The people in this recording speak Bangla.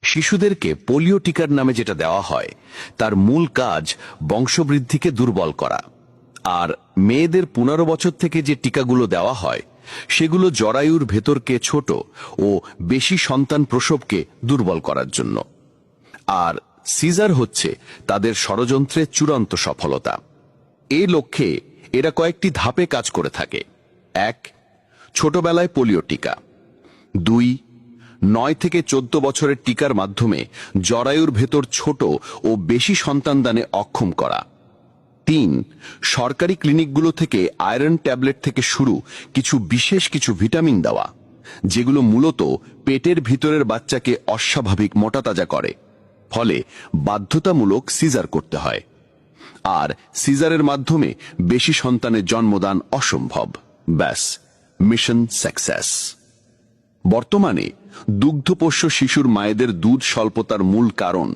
শিশুদেরকে পোলিও টিকার নামে যেটা দেওয়া হয় তার মূল কাজ বংশবৃদ্ধিকে দুর্বল করা, আর মেয়েদের 15 বছর থেকে যে টিকাগুলো দেওয়া হয় সেগুলো জরায়ুর ভেতরকে ছোট ও বেশি সন্তান প্রসবকে দুর্বল করার জন্য। আর সিজার হচ্ছে তাদের ষড়যন্ত্রের চূড়ান্ত সফলতা। এই লক্ষ্যে এরা কয়েকটি ধাপে কাজ করে থাকে। 1, ছোটবেলায় পোলিও টিকা। 2, 9 থেকে 14 বছরের টিকার মাধ্যমে জরায়ুর ভেতর ছোট ও বেশি সন্তান দানে অক্ষম করা। 3, সরকারি ক্লিনিকগুলো থেকে আয়রন ট্যাবলেট থেকে শুরু বিশেষ কিছু ভিটামিন দেওয়া, যেগুলো মূলত পেটের ভিতরের বাচ্চাকে অস্বাভাবিক মোটাতাজা করে, ফলে বাধ্যতামূলক সিজার করতে হয়। আর সিজারের মাধ্যমে বেশি সন্তানের জন্মদান অসম্ভব। ব্যাস, মিশন সাকসেস। বর্তমানে দুগ্ধপোষ্য শিশুর মায়েদের দুধ স্বল্পতার মূল কারণ